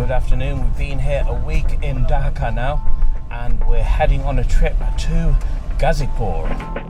Good afternoon. We've been here a week in Dhaka now, and we're heading on a trip to Gazipur.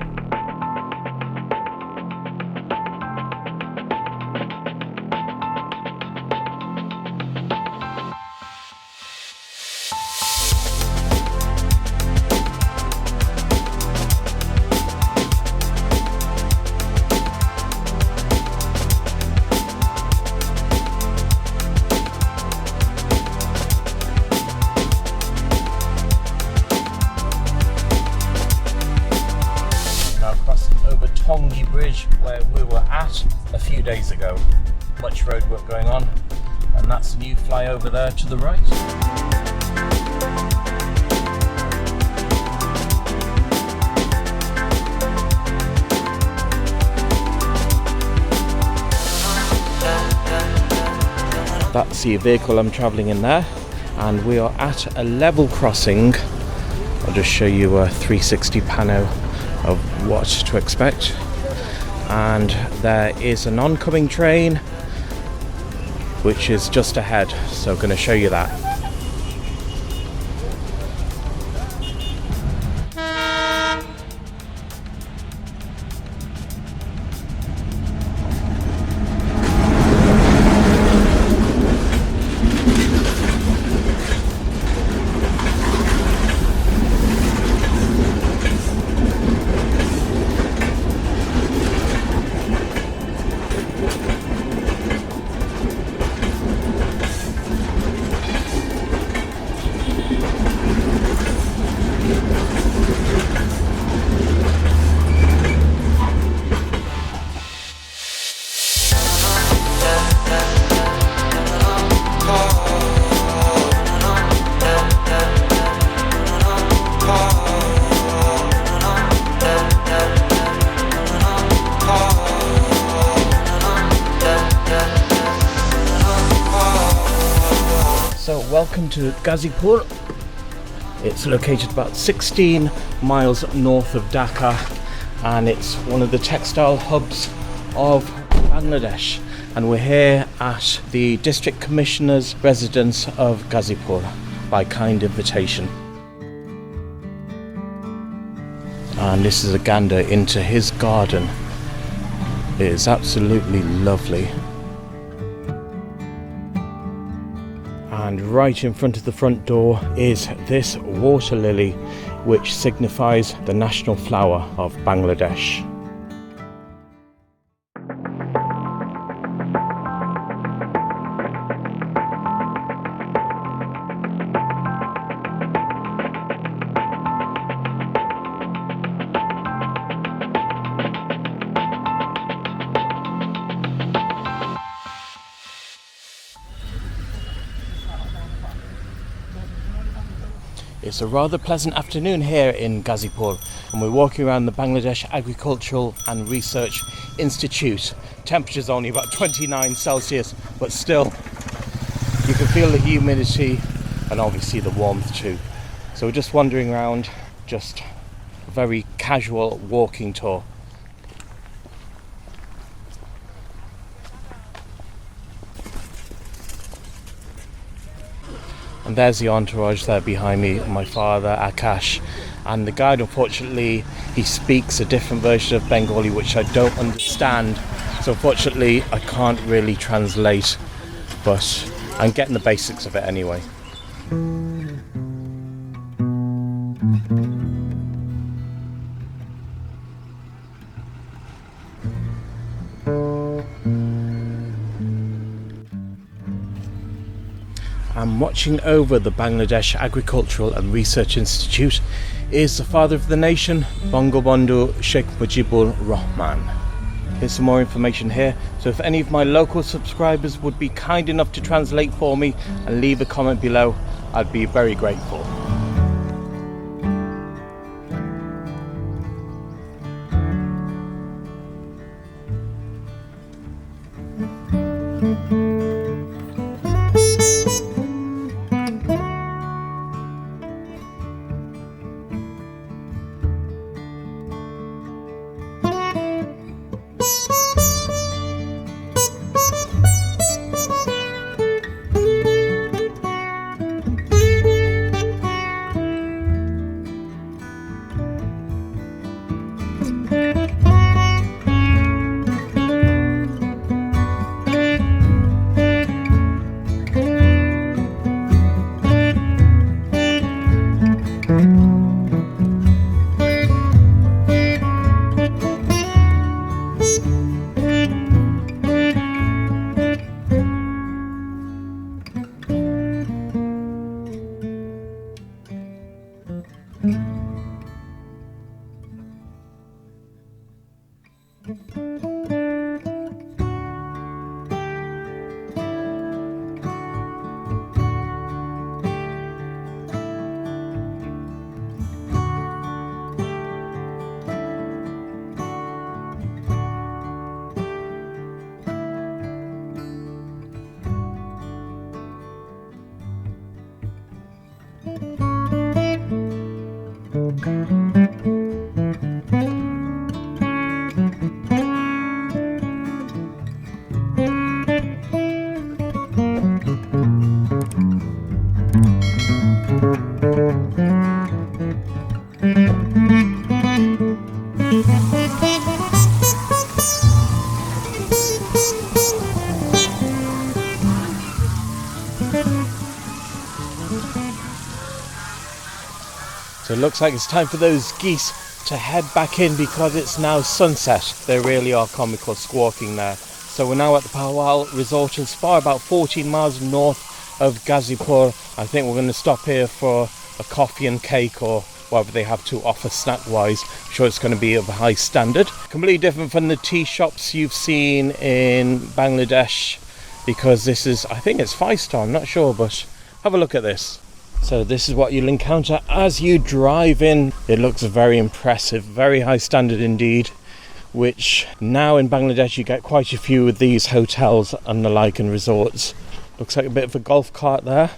Tongi bridge where we were at a few days ago. Much roadwork going on, and that's a new flyover there to the right. That's the vehicle I'm travelling in there, and we are at a level crossing. I'll just show you a 360 pano of what to expect, and there is an oncoming train which is just ahead, so I'm going to show you that. So welcome to Gazipur. It's located about 16 miles north of Dhaka, and it's one of the textile hubs of Bangladesh, and we're here at the District Commissioner's residence of Gazipur by kind invitation. And this is a gander into his garden. It is absolutely lovely. And right in front of the front door is this water lily, which signifies the national flower of Bangladesh. It's a rather pleasant afternoon here in Gazipur, and we're walking around the Bangladesh Agricultural and Research Institute. Temperature's only about 29 Celsius, but still you can feel the humidity and obviously the warmth too. So we're just wandering around, just a very casual walking tour. And there's the entourage there behind me, my father, Akash, and the guide. Unfortunately, he speaks a different version of Bengali which I don't understand, so unfortunately I can't really translate, but I'm getting the basics of it anyway. And watching over the Bangladesh Agricultural and Research Institute is the father of the nation, Bangabandhu Sheikh Mujibur Rahman. Here's some more information here, so if any of my local subscribers would be kind enough to translate for me and leave a comment below, I'd be very grateful. So it looks like it's time for those geese to head back in because it's now sunset. They really are comical squawking there. So we're now at the Bhawal Resort and Spa, about 14 miles north of Gazipur. I think we're going to stop here for a coffee and cake or whatever they have to offer snack wise. I'm sure it's going to be of a high standard. Completely different from the tea shops you've seen in Bangladesh, because this is, I think it's 5-star, I'm not sure, but have a look at this. So this is what you'll encounter as you drive in. It looks very impressive, very high standard indeed, which now in Bangladesh you get quite a few of these hotels and the like and resorts. Looks like a bit of a golf cart there,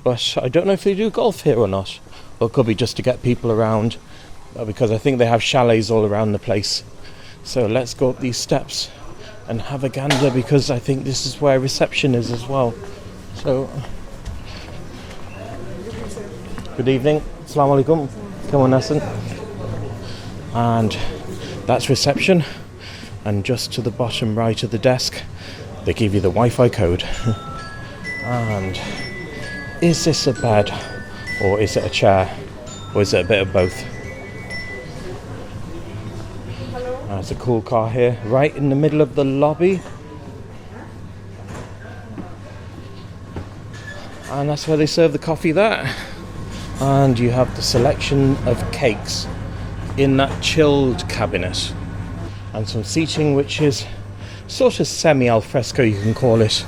but I don't know if they do golf here or not. Or it could be just to get people around, because I think they have chalets all around the place. So let's go up these steps and have a gander, because I think this is where reception is as well. So good evening, Assalamu alaikum, come on Nassan. And that's reception, and just to the bottom right of the desk they give you the Wi-Fi code. And is this a bed, or is it a chair, or is it a bit of both? There's a cool car here right in the middle of the lobby, and that's where they serve the coffee there. And you have the selection of cakes in that chilled cabinet, and some seating which is sort of semi al fresco, you can call it.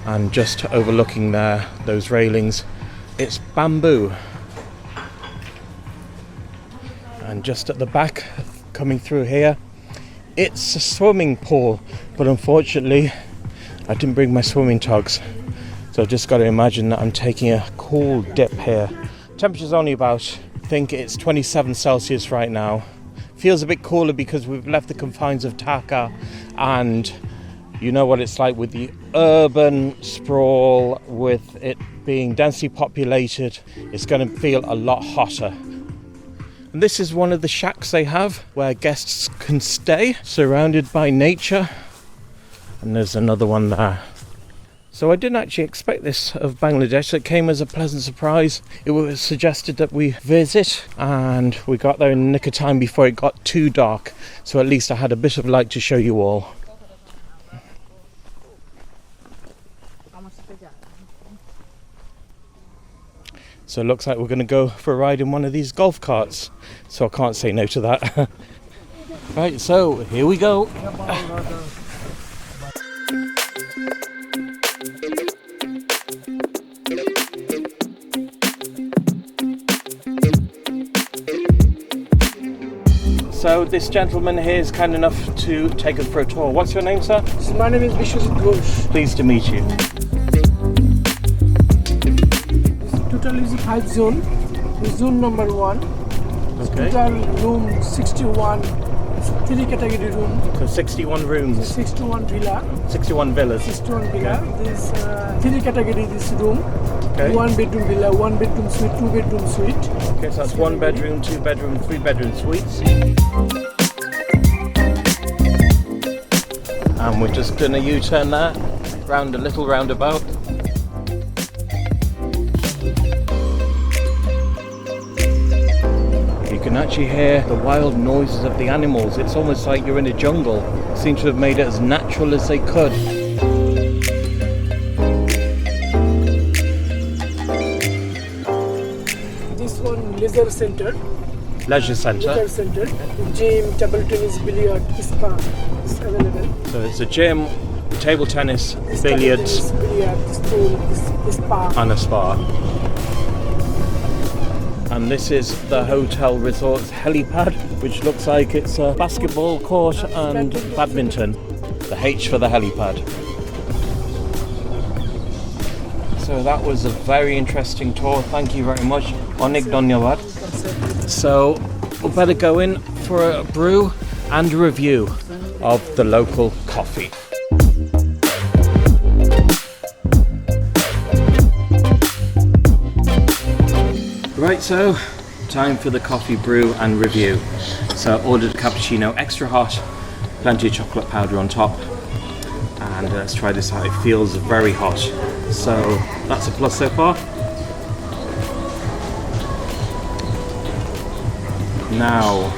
And just overlooking there, those railings, it's bamboo. And just at the back, coming through here, it's a swimming pool, but unfortunately I didn't bring my swimming togs, so I've just got to imagine that I'm taking a cool dip here. Temperature's only about, I think it's 27 Celsius right now. Feels a bit cooler because we've left the confines of Dhaka, and you know what it's like with the urban sprawl, with it being densely populated. It's going to feel a lot hotter. And this is one of the shacks they have where guests can stay, surrounded by nature. And there's another one there. So I didn't actually expect this of Bangladesh. It came as a pleasant surprise. It was suggested that we visit, and we got there in the nick of time before it got too dark. So at least I had a bit of light to show you all. So it looks like we're going to go for a ride in one of these golf carts. So I can't say no to that. Right, so here we go. So this gentleman here is kind enough to take us for a tour. What's your name, sir? My name is Vishwajit Ghosh. Pleased to meet you. Total is 5 zone. This zone number 1. Okay. Total room 61. 3 category room. So 61 rooms. 61 villa. 61 villas. 61 villa. Okay. This 3 category this room. Okay. 1 bedroom villa, 1 bedroom suite, 2 bedroom suite. Okay, so that's 1 bedroom, 2 bedroom, 3 bedroom suites. And we're just going to U-turn that round a little roundabout. You can actually hear the wild noises of the animals. It's almost like you're in a jungle. Seem to have made it as natural as they could. This one leisure center. Leisure centre. Leisure center. Gym, table tennis, billiard, spa is available. So it's a gym, table tennis, This billiards, table tennis, billiard, stool, this spa. and a spa. And this is the hotel resort's helipad, which looks like it's a basketball court and badminton. The H for the helipad. So that was a very interesting tour. Thank you very much. Onik dhanyawad. So we better go in for a brew and a review of the local coffee. Right, so time for the coffee brew and review. So I ordered a cappuccino extra hot, plenty of chocolate powder on top, and let's try this out. It feels very hot. So that's a plus so far. Now,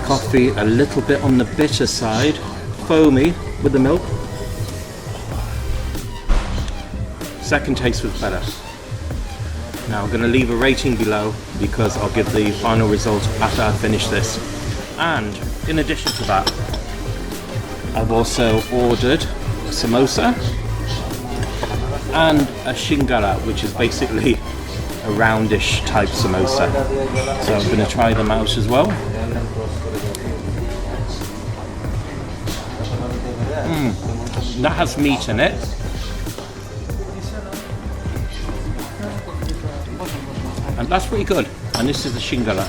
coffee a little bit on the bitter side, foamy with the milk. Second taste was better. Now I'm going to leave a rating below because I'll give the final result after I finish this. And in addition to that, I've also ordered a samosa and a shingara, which is basically a roundish type samosa. So I'm going to try them out as well. That has meat in it. And that's pretty good. And this is the shingara.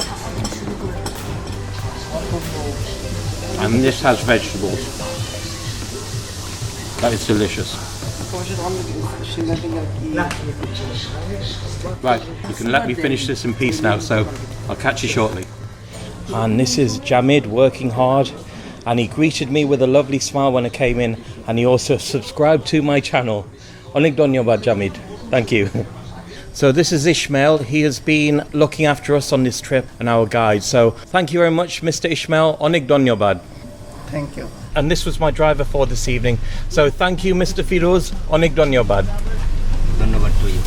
And this has vegetables. That is delicious. Right, you can let me finish this in peace now, so I'll catch you shortly. And this is Jamid working hard, and he greeted me with a lovely smile when I came in, and he also subscribed to my channel. Onik dhanyabad Jamid. Thank you. So this is Ishmael. He has been looking after us on this trip and our guide. So thank you very much, Mr. Ishmael. Onik dhanyabad. Thank you. And this was my driver for this evening. So thank you, Mr. Firoz. Onik dhanyabad. Dhanyabad to you.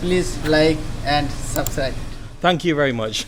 Please like and subscribe. Thank you very much.